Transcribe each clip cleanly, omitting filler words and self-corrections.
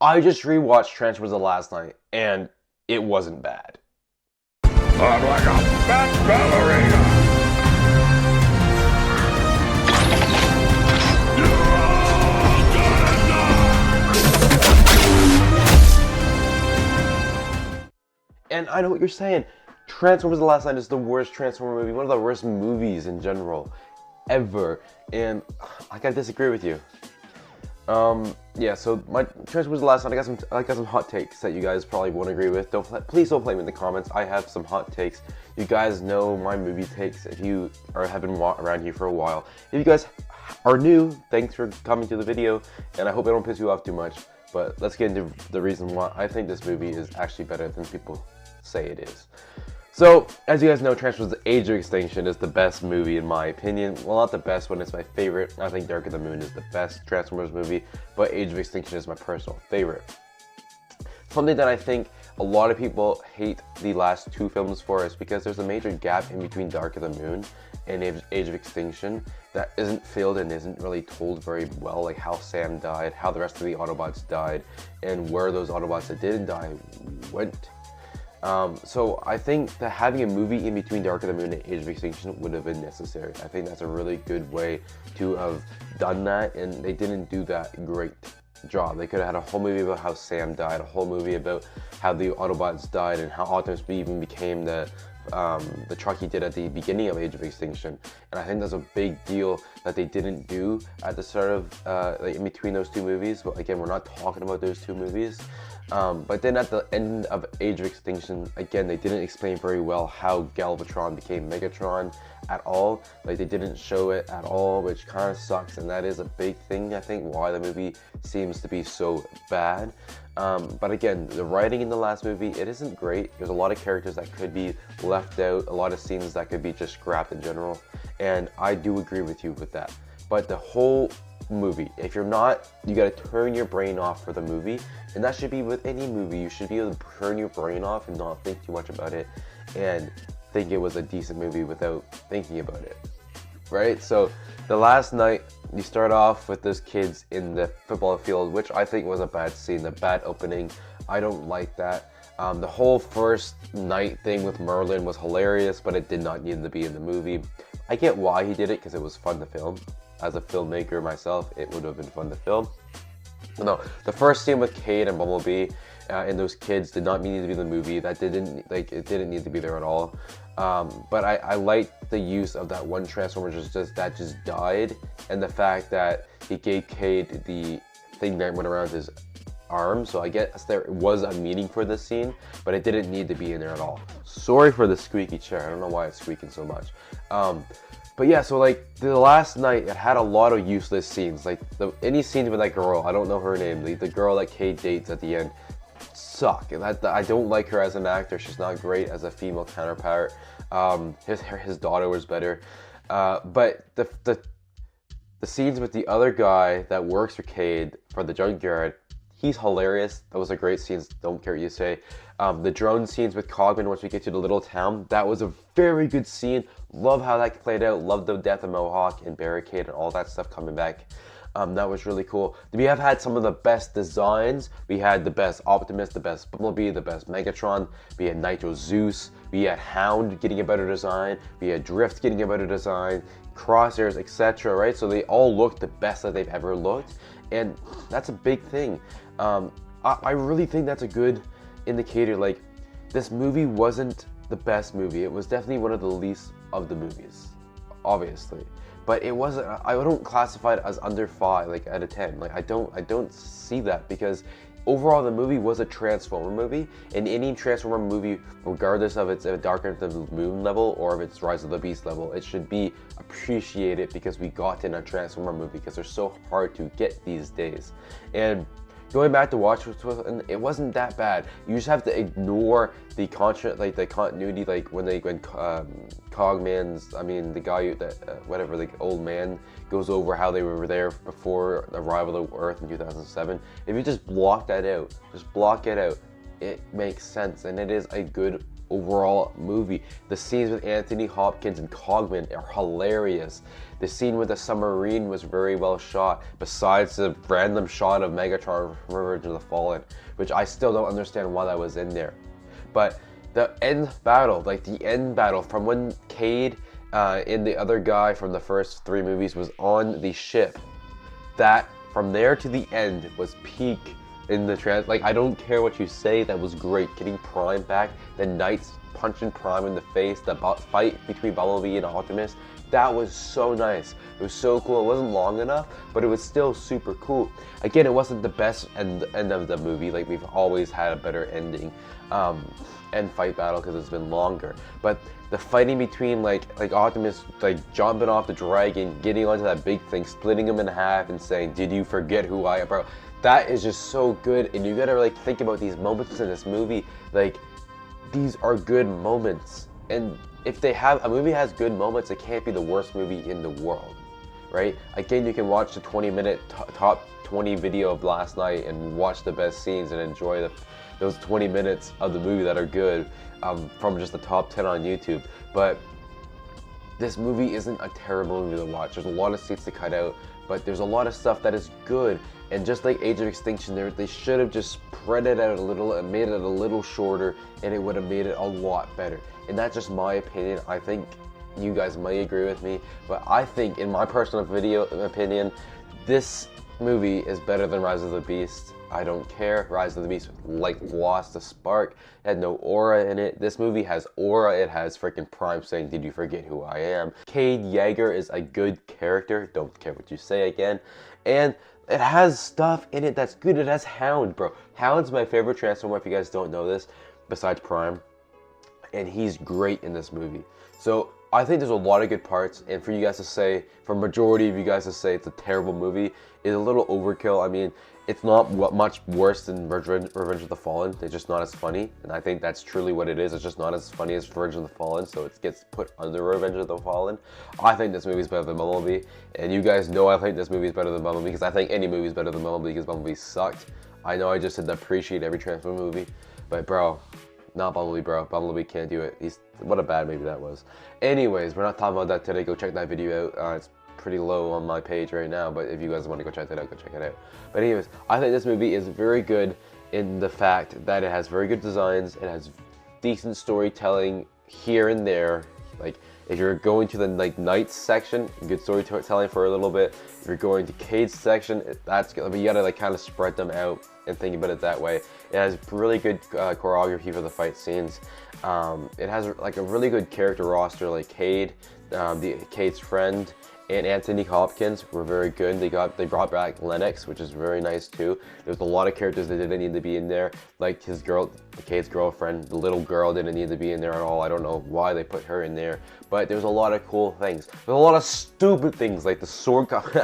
I just rewatched Transformers the last night, and it wasn't bad. I'm like a fat ballerina. And I know what you're saying. Transformers the last night is the worst Transformer movie, one of the worst movies in general, ever. And I gotta disagree with you. Yeah, so my Transformers the last night, I got some hot takes that you guys probably won't agree with. Please don't blame me in the comments. I have some hot takes. You guys know my movie takes if you have been around here for a while. If you guys are new, thanks for coming to the video, and I hope I don't piss you off too much. But let's get into the reason why I think this movie is actually better than people say it is. So, as you guys know, Transformers The Age of Extinction is the best movie in my opinion. Well, not the best one, it's my favorite. I think Dark of the Moon is the best Transformers movie, but Age of Extinction is my personal favorite. Something that I think a lot of people hate the last two films for is because there's a major gap in between Dark of the Moon and Age of Extinction that isn't filled and isn't really told very well, like how Sam died, how the rest of the Autobots died, and where those Autobots that didn't die went. So I think that having a movie in between Dark of the Moon and Age of Extinction would have been necessary. I think that's a really good way to have done that, and they didn't do that great job. They could have had a whole movie about how Sam died, a whole movie about how the Autobots died, and how Optimus even became the truck he did at the beginning of Age of Extinction. And I think that's a big deal that they didn't do at the start of, like in between those two movies. But again, we're not talking about those two movies. But then at the end of Age of Extinction, again, they didn't explain very well how Galvatron became Megatron at all. Like, they didn't show it at all, which kind of sucks, and that is a big thing, I think, why the movie seems to be so bad. But again, the writing in the last movie, it isn't great. There's a lot of characters that could be left out, a lot of scenes that could be just scrapped in general, and I do agree with you with that. But the whole movie, if you're not, you gotta turn your brain off for the movie, and that should be with any movie. You should be able to turn your brain off and not think too much about it, and think it was a decent movie without thinking about it, right? So the last night, you start off with those kids in the football field, which I think was a bad scene, a bad opening. I don't like that. The whole first night thing with Merlin was hilarious, but it did not need to be in the movie. I get why he did it, because it was fun to film. As a filmmaker myself, it would have been fun to film. No, the first scene with Cade and Bumblebee and those kids did not need to be in the movie. That didn't, like, it didn't need to be there at all. But I liked the use of that one Transformer that just died, and the fact that he gave Cade the thing that went around his arm. So I guess there was a meaning for this scene, but it didn't need to be in there at all. Sorry for the squeaky chair. I don't know why it's squeaking so much. But yeah, so like the last night, it had a lot of useless scenes. Like any scenes with that girl, I don't know her name, the girl that Cade dates at the end, suck. And I don't like her as an actor. She's not great as a female counterpart. His daughter was better. But the scenes with the other guy that works for Cade for the junkyard, he's hilarious. Those are great scenes. Don't care what you say. The drone scenes with Cogman once we get to the little town, that was a very good scene. Love how that played out. Love the death of Mohawk and Barricade and all that stuff coming back. That was really cool. We have had some of the best designs. We had the best Optimus, the best Bumblebee, the best Megatron. We had Nitro Zeus. We had Hound getting a better design. We had Drift getting a better design. Crosshairs, etc. Right? So they all looked the best that they've ever looked, and that's a big thing. I really think that's a good indicator. Like, this movie wasn't the best movie. It was definitely one of the least of the movies, obviously. But it wasn't. I don't classify it as under 5, like out of 10. Like I don't see that, because overall the movie was a Transformer movie, and any Transformer movie, regardless of its Dark of the Moon level or of its Rise of the Beast level, it should be appreciated because we got in a Transformer movie, because they're so hard to get these days. And going back to watch it wasn't that bad. You just have to ignore the continuity, like when Cogman's, I mean the guy that whatever, the old man goes over how they were there before the arrival of Earth in 2007. If you just block that out, just block it out, it makes sense, and it is a good overall movie. The scenes with Anthony Hopkins and Cogman are hilarious. The scene with the submarine was very well shot, besides the random shot of Megatron from Revenge of the Fallen, which I still don't understand why that was in there. But the end battle, like the end battle from when Cade and the other guy from the first 3 movies was on the ship, that from there to the end was peak in the like, I don't care what you say, that was great. Getting Prime back, the Knights punching Prime in the face, the fight between Bumblebee and Optimus, that was so nice. It was so cool. It wasn't long enough, but it was still super cool. Again, it wasn't the best end of the movie. Like, we've always had a better ending, end fight battle, because it's been longer. But the fighting between like Optimus like jumping off the dragon, getting onto that big thing, splitting him in half, and saying, "Did you forget who I am, bro?" That is just so good. And you gotta like think about these moments in this movie. Like, these are good moments. And if a movie has good moments, it can't be the worst movie in the world, right? Again, you can watch the 20-minute top 20 video of last night and watch the best scenes and enjoy those 20 minutes of the movie that are good, from just the top 10 on YouTube. But this movie isn't a terrible movie to watch. There's a lot of scenes to cut out, but there's a lot of stuff that is good. And just like Age of Extinction, they should have just spread it out a little and made it a little shorter, and it would have made it a lot better. And that's just my opinion. I think you guys might agree with me, but I think, in my personal opinion, this movie is better than Rise of the Beast. I don't care. Rise of the Beast like lost the spark. It had no aura in it. This movie has aura. It has freaking Prime saying, "Did you forget who I am?" Cade Yeager is a good character. Don't care what you say again. And it has stuff in it that's good. It has Hound, bro. Hound's my favorite Transformer, if you guys don't know this, besides Prime. And he's great in this movie. So I think there's a lot of good parts, and for you guys to say, for majority of you guys to say it's a terrible movie, is a little overkill. I mean, it's not much worse than Revenge of the Fallen. It's just not as funny, and I think that's truly what it is. It's just not as funny as Revenge of the Fallen, so it gets put under Revenge of the Fallen. I think this movie is better than Bumblebee, and you guys know I think this movie is better than Bumblebee, because I think any movie is better than Bumblebee, because Bumblebee sucked. I know I just said to appreciate every Transformer movie, but bro, not Bumblebee, bro. Bumblebee can't do it. What a bad movie that was. Anyways, we're not talking about that today. Go check that video out. It's pretty low on my page right now, but if you guys want to go check that out, go check it out. But anyways, I think this movie is very good in the fact that it has very good designs. It has decent storytelling here and there. Like, if you're going to the Knights section, good storytelling for a little bit. If you're going to Cade's section, that's good. But you gotta like kind of spread them out and think about it that way. It has really good choreography for the fight scenes. It has like a really good character roster, like Cade, Cade's friend, and Anthony Hopkins were very good. They brought back Lennox, which is very nice too. There's a lot of characters that didn't need to be in there, like Cade's girlfriend, the little girl didn't need to be in there at all. I don't know why they put her in there, but there's a lot of cool things. There's a lot of stupid things, like the sword coming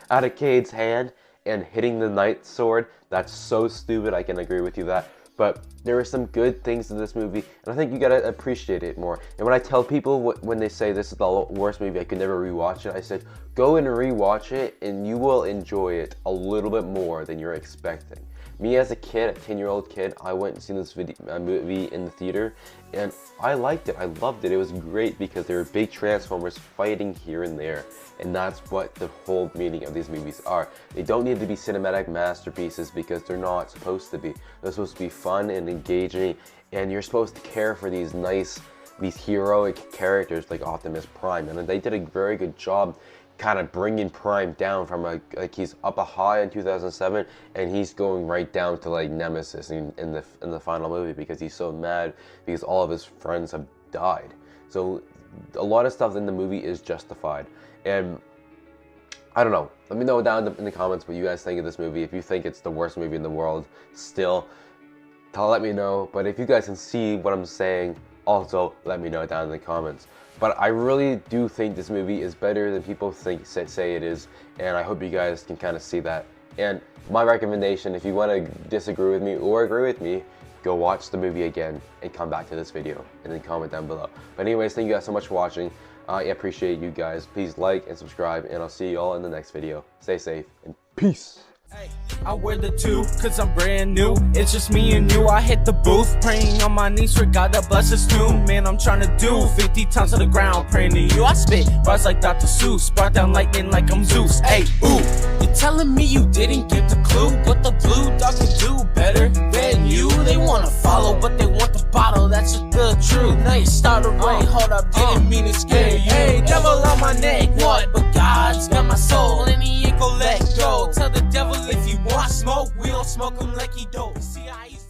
out of Cade's hand and hitting the Knight sword. That's so stupid. I can agree with you that. But there are some good things in this movie, and I think you gotta appreciate it more. And when I tell people, when they say this is the worst movie, I could never rewatch it, I said, go and rewatch it, and you will enjoy it a little bit more than you're expecting. Me as a kid, a 10-year-old kid, I went and seen this movie in the theater, and I liked it. I loved it. It was great because there were big Transformers fighting here and there, and that's what the whole meaning of these movies are. They don't need to be cinematic masterpieces because they're not supposed to be. They're supposed to be fun and engaging, and you're supposed to care for these heroic characters like Optimus Prime, and they did a very good job kind of bringing Prime down from like he's up a high in 2007, and he's going right down to like Nemesis in the final movie because he's so mad because all of his friends have died. So a lot of stuff in the movie is justified, and I don't know. Let me know down in the comments what you guys think of this movie. If you think it's the worst movie in the world, still, let me know. But if you guys can see what I'm saying, also let me know down in the comments. But I really do think this movie is better than people say it is, and I hope you guys can kind of see that. And my recommendation, if you want to disagree with me or agree with me, go watch the movie again and come back to this video and then comment down below. But anyways, thank you guys so much for watching. I appreciate you guys. Please like and subscribe, and I'll see you all in the next video. Stay safe and peace. I wear the two, cause I'm brand new. It's just me and you, I hit the booth, praying on my knees for God to bless his tomb. Man, I'm trying to do 50 tons to the ground, praying to you. I spit bars like Dr. Seuss, brought down lightning like I'm Zeus. Hey, ooh, you telling me you didn't get the clue? But the blue dog can do better than you. They wanna follow, but they want the bottle, that's just the truth. Now you started right, hold up, didn't mean to scare you. Hey, devil on my neck, what? But God's got my soul, and he ain't gon' let go. Tell the devil if you want smoke, we don't smoke him like he don't. See, I used